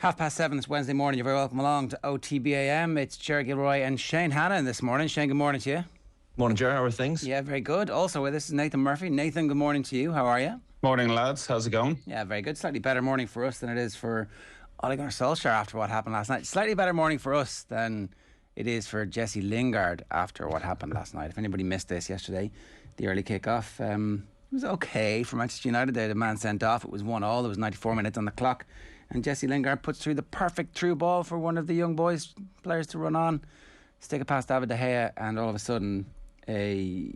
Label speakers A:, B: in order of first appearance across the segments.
A: 7:30 this Wednesday morning. You're very welcome along to OTB AM. It's Jerry Gilroy and Shane Hannon this morning. Shane, good morning to you.
B: Morning, Jerry. How are things?
A: Yeah, very good. Also with us is Nathan Murphy. Nathan, good morning to you. How are you?
C: Morning, lads. How's it going?
A: Yeah, very good. Slightly better morning for us than it is for Ole Gunnar Solskjaer after what happened last night. Slightly better morning for us than it is for Jesse Lingard after what happened last night. If anybody missed this yesterday, the early kick-off, it was okay for Manchester United. They had a man sent off. It was 1-1. There was 94 minutes on the clock. And Jesse Lingard puts through the perfect through ball for one of the young players to run on, stick it past David De Gea, and all of a sudden a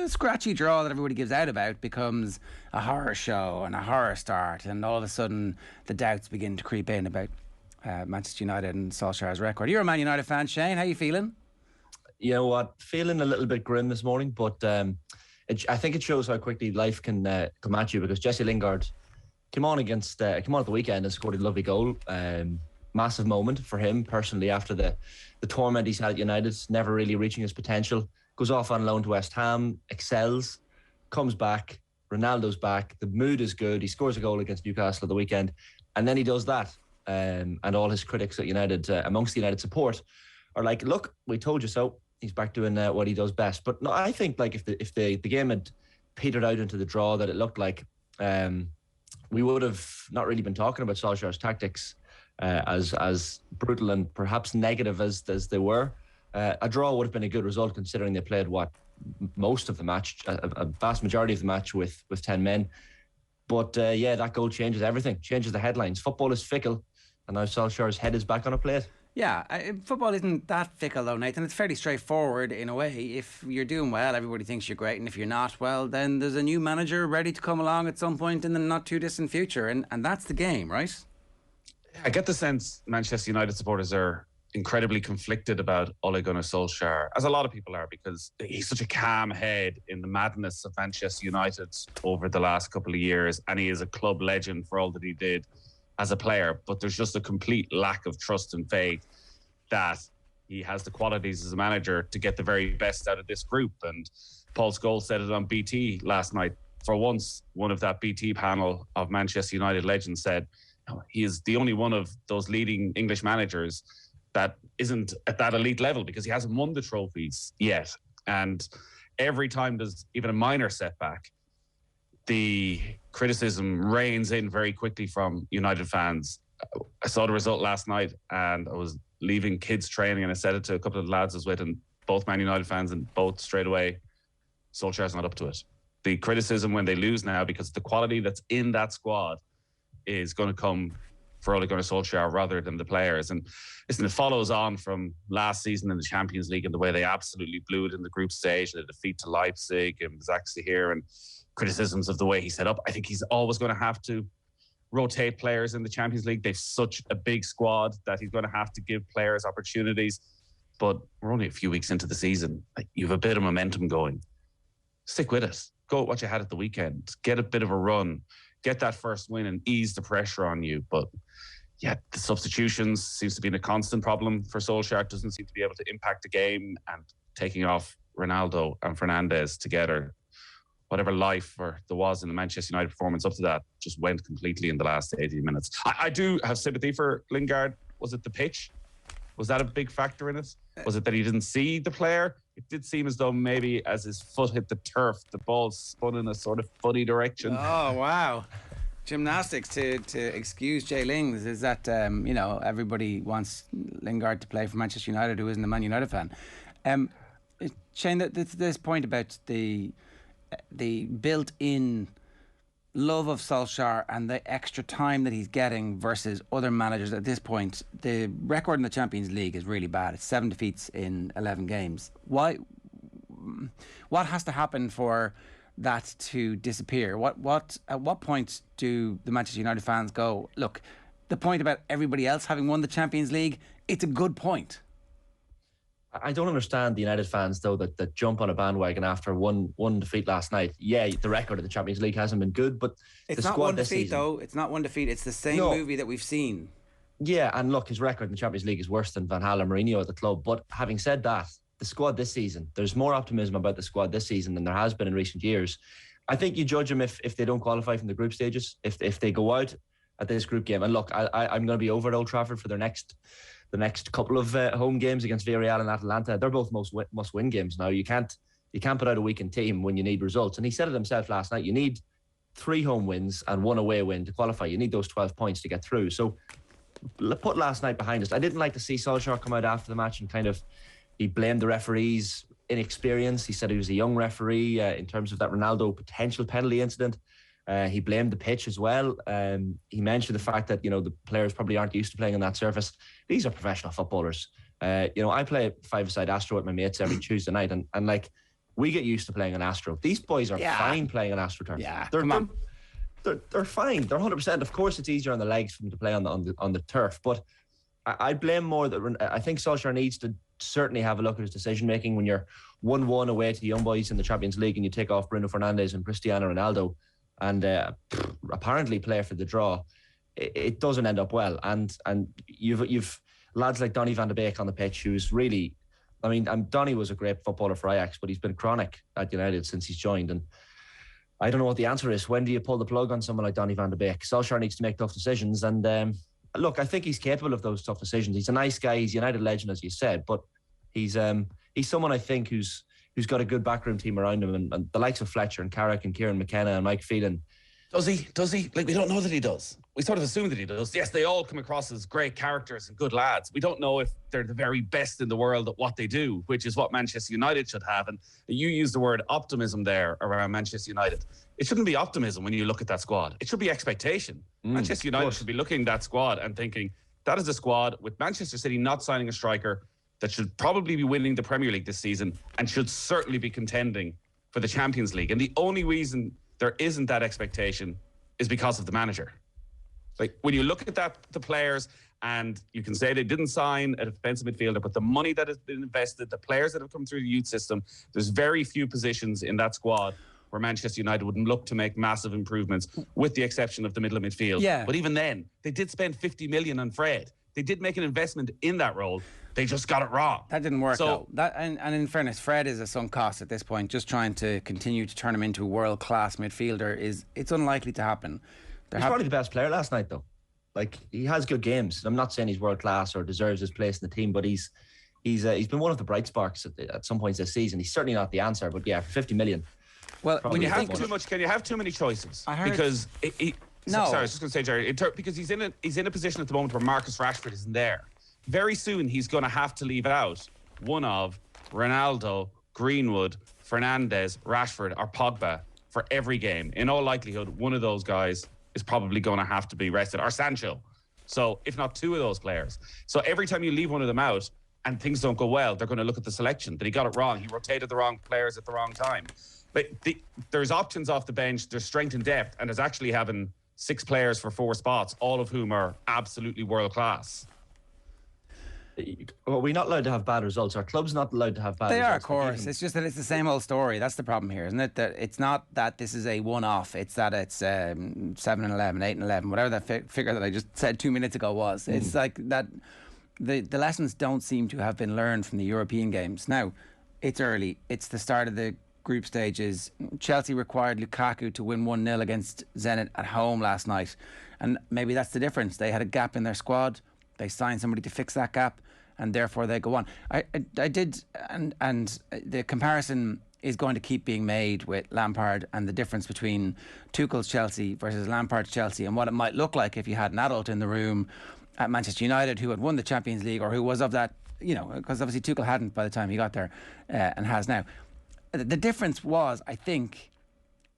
A: scratchy draw that everybody gives out about becomes a horror show and a horror start, and all of a sudden the doubts begin to creep in about Manchester United and Solskjaer's record. You're a Man United fan, Shane. How are you feeling?
B: You know what? Feeling a little bit grim this morning, but I think it shows how quickly life can come at you, because Jesse Lingard came on at the weekend and scored a lovely goal. Massive moment for him personally after the torment he's had at United, never really reaching his potential. Goes off on loan to West Ham, excels, comes back, Ronaldo's back, the mood is good, he scores a goal against Newcastle at the weekend, and then he does that. And all his critics at United, amongst the United support, are like, look, we told you so. He's back doing what he does best. But no, I think like if the game had petered out into the draw that it looked like, we would have not really been talking about Solskjaer's tactics as brutal and perhaps negative as they were. A draw would have been a good result, considering they played most of the match, a vast majority of the match with 10 men. But that goal changes everything, changes the headlines. Football is fickle, and now Solskjaer's head is back on a plate.
A: Yeah, football isn't that fickle though, Nathan. It's fairly straightforward in a way. If you're doing well, everybody thinks you're great, and if you're not, well, then there's a new manager ready to come along at some point in the not too distant future, and that's the game, right?
C: I get the sense Manchester United supporters are incredibly conflicted about Ole Gunnar Solskjaer, as a lot of people are, because he's such a calm head in the madness of Manchester United over the last couple of years, and he is a club legend for all that he did as a player, but there's just a complete lack of trust and faith that he has the qualities as a manager to get the very best out of this group. And Paul Scholes said it on BT last night. For once, one of that BT panel of Manchester United legends said he is the only one of those leading English managers that isn't at that elite level, because he hasn't won the trophies yet. And every time there's even a minor setback, the criticism rains in very quickly from United fans. I saw the result last night, and I was leaving kids training, and I said it to a couple of lads I was with, and both Man United fans, and both straight away, Solskjaer's not up to it. The criticism when they lose now, because the quality that's in that squad is going to come for Ole Gunnar Solskjaer rather than the players. And listen, it follows on from last season in the Champions League and the way they absolutely blew it in the group stage, and the defeat to Leipzig and Zaxi here, and criticisms of the way he set up. I think he's always going to have to rotate players in the Champions League. They've such a big squad that he's going to have to give players opportunities. But we're only a few weeks into the season. You have a bit of momentum going. Stick with it. Go at what you had at the weekend. Get a bit of a run. Get that first win and ease the pressure on you. But yeah, the substitutions seems to be a constant problem for Solskjaer. Doesn't seem to be able to impact the game, and taking off Ronaldo and Fernandes together, whatever life there was in the Manchester United performance up to that just went completely in the last 80 minutes. I do have sympathy for Lingard. Was it the pitch? Was that a big factor in it? Was it that he didn't see the player? It did seem as though maybe as his foot hit the turf, the ball spun in a sort of funny direction.
A: Oh, wow. Gymnastics to excuse Jay Lings is that, everybody wants Lingard to play for Manchester United who isn't a Man United fan. Shane, this point about the built-in love of Solskjaer and the extra time that he's getting versus other managers at this point, the record in the Champions League is really bad. It's 7 defeats in 11 games. What has to happen for that to disappear? At what point do the Manchester United fans go, look, the point about everybody else having won the Champions League, it's a good point?
B: I don't understand the United fans, though, that jump on a bandwagon after one defeat last night. Yeah, the record of the Champions League hasn't been good, but
A: it's
B: the
A: not
B: squad
A: one
B: this
A: defeat,
B: season,
A: though. It's not one defeat. It's the same movie that we've seen.
B: Yeah, and look, his record in the Champions League is worse than Van Gaal and Mourinho at the club. But having said that, the squad this season, there's more optimism about the squad this season than there has been in recent years. I think you judge them if they don't qualify from the group stages. If they go out at this group game. And look, I'm going to be over at Old Trafford for the next couple of home games against Villarreal and Atalanta. They're both must-win games now. You can't put out a weakened team when you need results. And he said it himself last night. You need 3 home wins and 1 away win to qualify. You need those 12 points to get through. So put last night behind us. I didn't like to see Solskjaer come out after the match and he blamed the referees' inexperience. He said he was a young referee in terms of that Ronaldo potential penalty incident. He blamed the pitch as well. He mentioned the fact that, the players probably aren't used to playing on that surface. These are professional footballers. I play 5-a-side Astro with my mates every Tuesday night, and we get used to playing on Astro. These boys are fine playing on AstroTurf.
A: Yeah,
B: they're fine. They're 100%. Of course, it's easier on the legs for them to play on the turf, but I blame more that I think Solskjaer needs to certainly have a look at his decision making when you're 1-1 away to the young boys in the Champions League and you take off Bruno Fernandes and Cristiano Ronaldo and apparently play for the draw. It doesn't end up well, and you've lads like Donny van de Beek on the pitch who's really, Donny was a great footballer for Ajax, but he's been chronic at United since he's joined, and I don't know what the answer is. When do you pull the plug on someone like Donny van de Beek? Solskjaer needs to make tough decisions, and look, I think he's capable of those tough decisions. He's a nice guy. He's a United legend, as you said, but he's someone I think who's got a good backroom team around him, and the likes of Fletcher and Carrick and Kieran McKenna and Mike Phelan.
C: Does he? Like, we don't know that he does. We sort of assume that he does. Yes, they all come across as great characters and good lads. We don't know if they're the very best in the world at what they do, which is what Manchester United should have. And you use the word optimism there around Manchester United. It shouldn't be optimism when you look at that squad. It should be expectation. Manchester United should be looking at that squad and thinking, that is a squad with Manchester City not signing a striker that should probably be winning the Premier League this season and should certainly be contending for the Champions League. And the only reason there isn't that expectation is because of the manager. Like, when you look at the players, and you can say they didn't sign a defensive midfielder, but the money that has been invested, the players that have come through the youth system, there's very few positions in that squad where Manchester United wouldn't look to make massive improvements, with the exception of the middle of midfield.
A: Yeah.
C: But even then, they did spend 50 million on Fred. They did make an investment in that role. They just got it wrong.
A: That didn't work, though. And in fairness, Fred is a sunk cost at this point. Just trying to continue to turn him into a world-class midfielder it's unlikely to happen.
B: He's probably the best player last night, though. Like, he has good games. I'm not saying he's world-class or deserves his place in the team, but he's been one of the bright sparks at some points this season. He's certainly not the answer, but yeah, for 50 million.
A: Well,
C: when you have too much, can you have too many choices?
A: Because
C: sorry, I was just going to say, Jerry, because he's in a position at the moment where Marcus Rashford isn't there. Very soon, he's going to have to leave out one of Ronaldo, Greenwood, Fernandes, Rashford, or Pogba for every game. In all likelihood, one of those guys is probably going to have to be rested, or Sancho. So, if not two of those players. So, every time you leave one of them out and things don't go well, they're going to look at the selection, that he got it wrong. He rotated the wrong players at the wrong time. But there's options off the bench, there's strength and depth, and there's actually having 6 players for 4 spots, all of whom are absolutely world class.
B: Are we not allowed to have bad results? Our club's not allowed to have bad results.
A: They are, of course. It's just that it's the same old story. That's the problem here, isn't it? That it's not that this is a one-off. It's that it's 7-11, 8-11, whatever that figure that I just said 2 minutes ago was. It's like that. The lessons don't seem to have been learned from the European games. Now, it's early. It's the start of the group stages. Chelsea required Lukaku to win 1-0 against Zenit at home last night, and maybe that's the difference. They had a gap in their squad. They signed somebody to fix that gap, and therefore they go on. I did, and the comparison is going to keep being made with Lampard and the difference between Tuchel's Chelsea versus Lampard's Chelsea, and what it might look like if you had an adult in the room at Manchester United who had won the Champions League, or who was of that, because obviously Tuchel hadn't by the time he got there, and has now. The difference was, I think,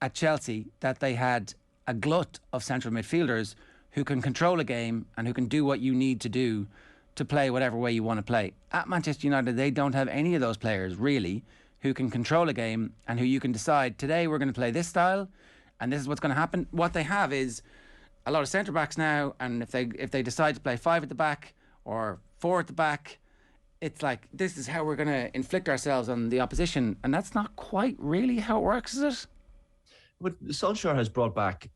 A: at Chelsea, that they had a glut of central midfielders who can control a game and who can do what you need to do to play whatever way you want to play. At Manchester United, they don't have any of those players, really, who can control a game and who you can decide, today we're going to play this style and this is what's going to happen. What they have is a lot of centre-backs now, and if they decide to play 5 at the back or 4 at the back, it's like, this is how we're going to inflict ourselves on the opposition, and that's not quite really how it works, is it?
B: But Solskjaer has brought back,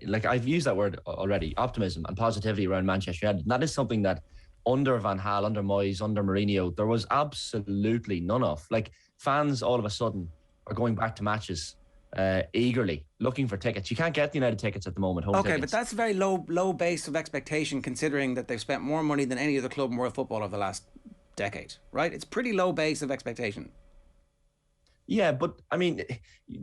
B: like I've used that word already, optimism and positivity around Manchester United. And that is something that under Van Gaal, under Moyes, under Mourinho, there was absolutely none of. Like, fans all of a sudden are going back to matches eagerly looking for tickets. You can't get the United tickets at the moment. Home
A: Okay,
B: tickets.
A: but that's a very low base of expectation, considering that they've spent more money than any other club in world football over the last decade, right? It's pretty low base of expectation.
B: Yeah, but I mean,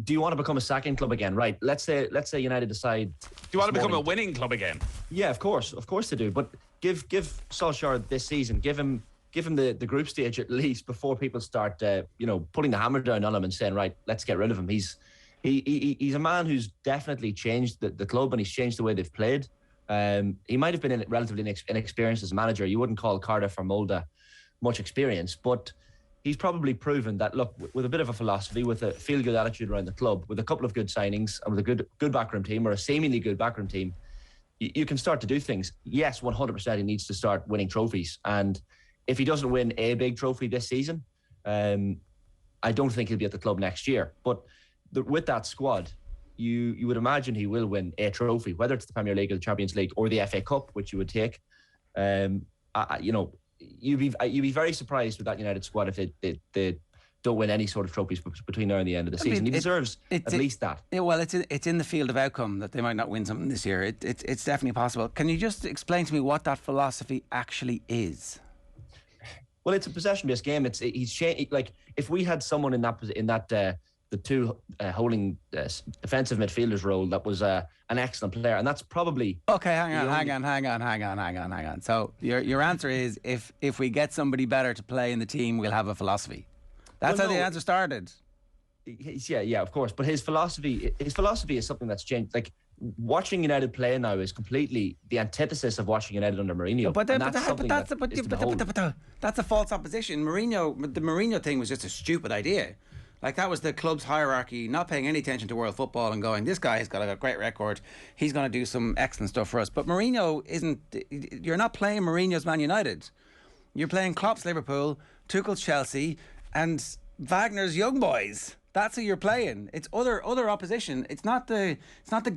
B: do you want to become a sacking club again? Right. Let's say United decide.
C: Do you want to become a winning club again?
B: Yeah, of course they do. But give Solskjaer this season. Give him the group stage at least before people start, putting the hammer down on him and saying, right, let's get rid of him. He's a man who's definitely changed the club, and he's changed the way they've played. He might have been relatively inexperienced as a manager. You wouldn't call Cardiff or Molde much experience, but he's probably proven that, look, with a bit of a philosophy, with a feel-good attitude around the club, with a couple of good signings, and with a good backroom team, or a seemingly good backroom team, you can start to do things. Yes, 100% he needs to start winning trophies. And if he doesn't win a big trophy this season, I don't think he'll be at the club next year. But with that squad, you would imagine he will win a trophy, whether it's the Premier League or the Champions League or the FA Cup, which you would take. You'd be very surprised with that United squad if they don't win any sort of trophies between now and the end of the season. He deserves at least that.
A: Well, it's in the field of outcome that they might not win something this year. It's definitely possible. Can you just explain to me what that philosophy actually is?
B: Well, it's a possession-based game. He's changed. Like, if we had someone in that the two holding defensive midfielders role that was an excellent player, and that's probably
A: okay. Hang on. So your answer is if we get somebody better to play in the team, we'll have a philosophy. That's how the answer started.
B: Yeah, of course. But his philosophy is something that's changed. Like, watching United play now is completely the antithesis of watching United under Mourinho. But
A: that's a false opposition. The Mourinho thing was just a stupid idea. Like, that was the club's hierarchy, not paying any attention to world football and going, this guy's got a great record, he's going to do some excellent stuff for us. But Mourinho you're not playing Mourinho's Man United. You're playing Klopp's Liverpool, Tuchel's Chelsea, and Wagner's Young Boys. That's who you're playing. It's other opposition. It's not the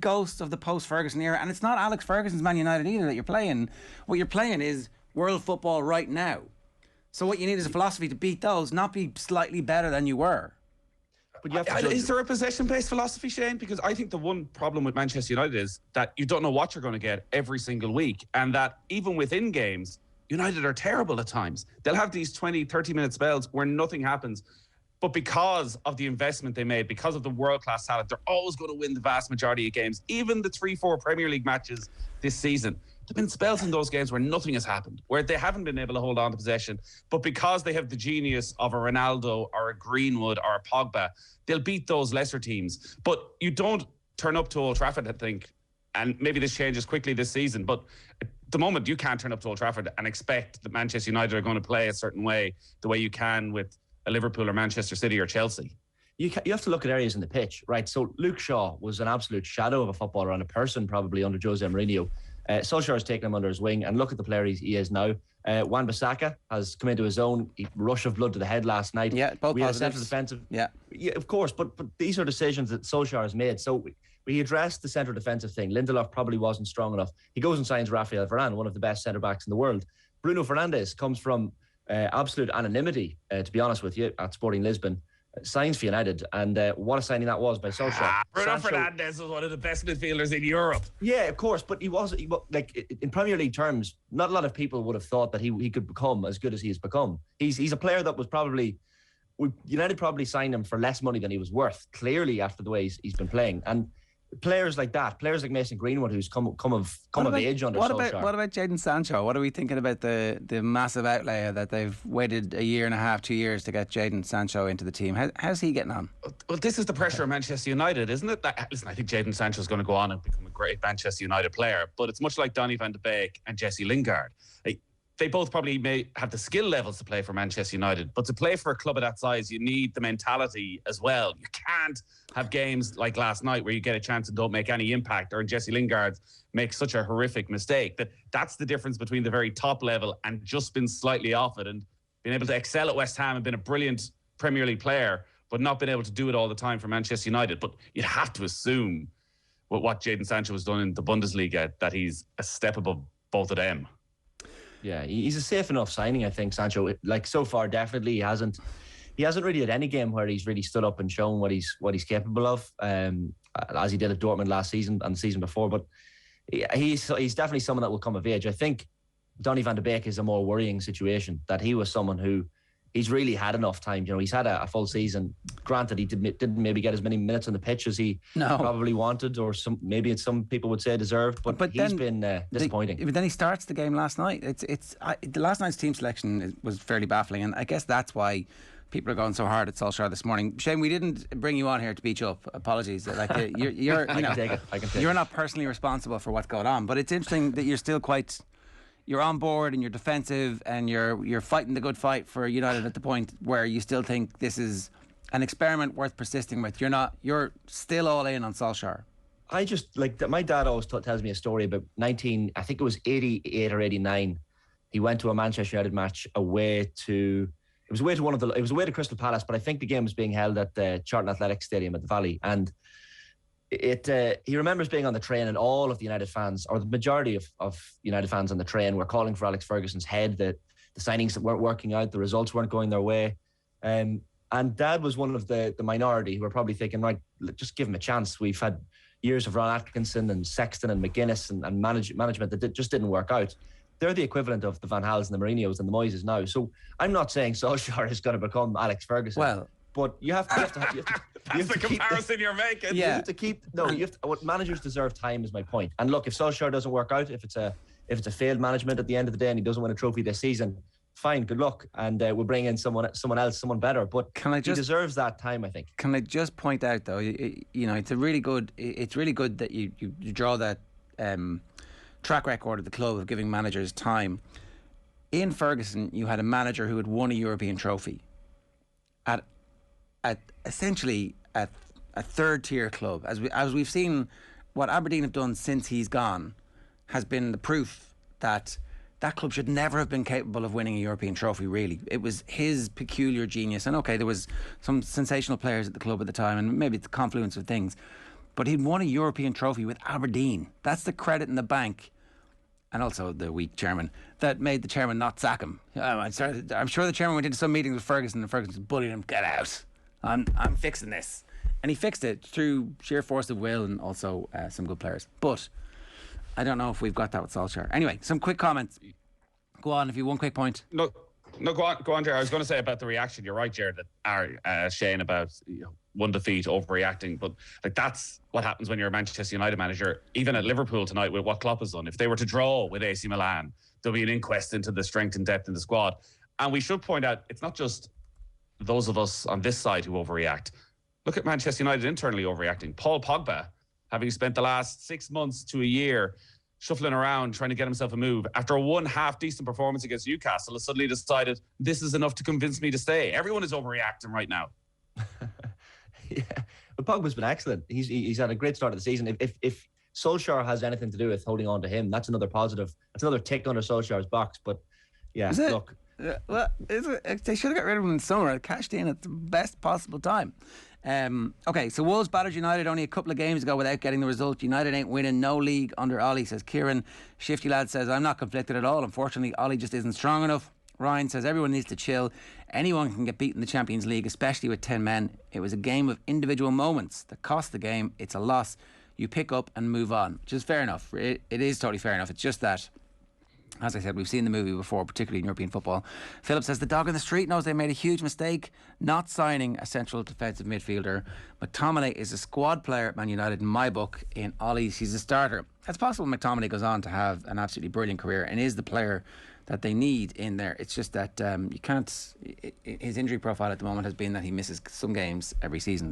A: ghost of the post-Ferguson era, and it's not Alex Ferguson's Man United either that you're playing. What you're playing is world football right now. So what you need is a philosophy to beat those, not be slightly better than you were.
C: But you have to is there a possession-based philosophy, Shane? Because I think the one problem with Manchester United is that you don't know what you're going to get every single week, and that even within games, United are terrible at times. They'll have these 20, 30-minute spells where nothing happens. But because of the investment they made, because of the world-class talent, they're always going to win the vast majority of games. Even the 3-4 Premier League matches this season, there have been spells in those games where nothing has happened, where they haven't been able to hold on to possession. But because they have the genius of a Ronaldo or a Greenwood or a Pogba, they'll beat those lesser teams. But you don't turn up to Old Trafford, I think, and maybe this changes quickly this season, but at the moment you can't turn up to Old Trafford and expect that Manchester United are going to play a certain way, the way you can with a Liverpool or Manchester City or Chelsea.
B: You have to look at areas in the pitch, right? So Luke Shaw was an absolute shadow of a footballer and a person probably under Jose Mourinho. Solskjaer has taken him under his wing, and look at the player he is now. Wan-Bissaka has come into his own. Rush of blood to the head last night.
A: Yeah, both
B: we
A: positives.
B: had central defensive.
A: Yeah,
B: of course. But these are decisions that Solskjaer has made. So we addressed the central defensive thing. Lindelof probably wasn't strong enough. He goes and signs Rafael Varane, one of the best centre backs in the world. Bruno Fernandes comes from absolute anonymity, to be honest with you, at Sporting Lisbon. Signs for United, and what a signing that was by Solskjaer.
C: Bruno Fernandes was one of the best midfielders in Europe.
B: Yeah, of course, but he was like, in Premier League terms, not a lot of people would have thought that he could become as good as he has become. He's a player that was United probably signed him for less money than he was worth, clearly, after the way he's been playing. And players like Mason Greenwood, who's come of age under Solskjaer.
A: What about Jadon Sancho? What are we thinking about the massive outlay that they've waited a year and a half, 2 years to get Jadon Sancho into the team? How's he getting on?
C: Well, this is the pressure of Manchester United, isn't it? Listen, I think Jadon Sancho is going to go on and become a great Manchester United player, but it's much like Donny van de Beek and Jesse Lingard. They both probably may have the skill levels to play for Manchester United, but to play for a club of that size, you need the mentality as well. You can't have games like last night where you get a chance and don't make any impact, or Jesse Lingard makes such a horrific mistake. That's the difference between the very top level and just been slightly off it, and being able to excel at West Ham and been a brilliant Premier League player, but not been able to do it all the time for Manchester United. But you'd have to assume with what Jadon Sancho has done in the Bundesliga that he's a step above both of them.
B: Yeah, he's a safe enough signing, I think, Sancho. Like, so far, definitely he hasn't he hasn't really had any game where he's really stood up and shown what he's capable of, as he did at Dortmund last season and the season before. But he's definitely someone that will come of age. I think Donny van de Beek is a more worrying situation, that he was someone who he's really had enough time. He's had a full season. Granted, he didn't maybe get as many minutes on the pitch as he probably wanted, or some people would say deserved. But he's been disappointing.
A: But then he starts the game last night. The last night's team selection was fairly baffling, and I guess that's why people are going so hard at Solskjaer this morning. Shane, we didn't bring you on here to beat you up. Apologies. You're
B: I can take it.
A: You're not personally responsible for what's going on, but it's interesting that you're still you're on board and you're defensive and you're fighting the good fight for United at the point where you still think this is an experiment worth persisting with. You're still all in on Solskjaer.
B: I just my dad always tells me a story about I think it was 88 or 89. He went to a Manchester United match away to Crystal Palace, but I think the game was being held at the Charlton Athletic Stadium at the Valley, and he remembers being on the train, and all of the United fans, or the majority of United fans on the train, were calling for Alex Ferguson's head. The signings that weren't working out, the results weren't going their way, and Dad was one of the minority who were probably thinking, right, just give him a chance. We've had years of Ron Atkinson and Sexton and McGuinness and management that just didn't work out. They're the equivalent of the Van Hals and the Mourinhos and the Moyes now. So I'm not saying Solskjaer is going to become Alex Ferguson.
A: Well,
B: but you have to
C: that's the comparison you're making.
A: Yeah.
B: You have to keep. No, what managers deserve time is my point. And look, if Solskjaer doesn't work out, if it's a failed management at the end of the day and he doesn't win a trophy this season, fine, good luck, and we'll bring in someone else, someone better. But he deserves that time, I think.
A: Can I just point out though? It's really good that you draw that track record of the club of giving managers time. In Ferguson, you had a manager who had won a European trophy at essentially at a third tier club. As we've seen, what Aberdeen have done since he's gone has been the proof that club should never have been capable of winning a European trophy, really. It was his peculiar genius. And okay, there was some sensational players at the club at the time, and maybe it's the confluence of things, but he'd won a European trophy with Aberdeen. That's the credit in the bank. And also the weak chairman that made the chairman not sack him. I'm sure the chairman went into some meetings with Ferguson and Ferguson bullied him, get out. I'm fixing this. And he fixed it through sheer force of will and also some good players. But I don't know if we've got that with Solskjaer. Anyway, some quick comments. Go on, if you one quick point.
C: No, go on, Jared. I was going to say about the reaction. You're right, Jared, Shane, about one defeat, overreacting. But that's what happens when you're a Manchester United manager. Even at Liverpool tonight, with what Klopp has done, if they were to draw with AC Milan, there'll be an inquest into the strength and depth in the squad. And we should point out, it's not just those of us on this side who overreact. Look at Manchester United internally overreacting. Paul Pogba, having spent the last 6 months to a year shuffling around trying to get himself a move, after a one half decent performance against Newcastle, has suddenly decided this is enough to convince me to stay. Everyone is overreacting right now.
B: Yeah, but Pogba's been excellent. He's had a great start of the season. If Solskjaer has anything to do with holding on to him, that's another positive. That's another tick under Solskjaer's box. But yeah, look.
A: They should have got rid of him in the summer. Cashed in at the best possible time. Okay, so Wolves battered United only a couple of games ago without getting the result. United ain't winning no league under Ollie, says Kieran. Shifty Lad says, I'm not conflicted at all. Unfortunately, Ollie just isn't strong enough. Ryan says, everyone needs to chill. Anyone can get beaten in the Champions League, especially with 10 men. It was a game of individual moments that cost the game. It's a loss. You pick up and move on, which is fair enough. It is totally fair enough. It's just that, as I said, we've seen the movie before, particularly in European football. Philip says the dog in the street knows they made a huge mistake not signing a central defensive midfielder. McTominay is a squad player at Man United in my book. In Ollie's, he's a starter. It's possible McTominay goes on to have an absolutely brilliant career and is the player that they need in there. It's just that you can't. His injury profile at the moment has been that he misses some games every season.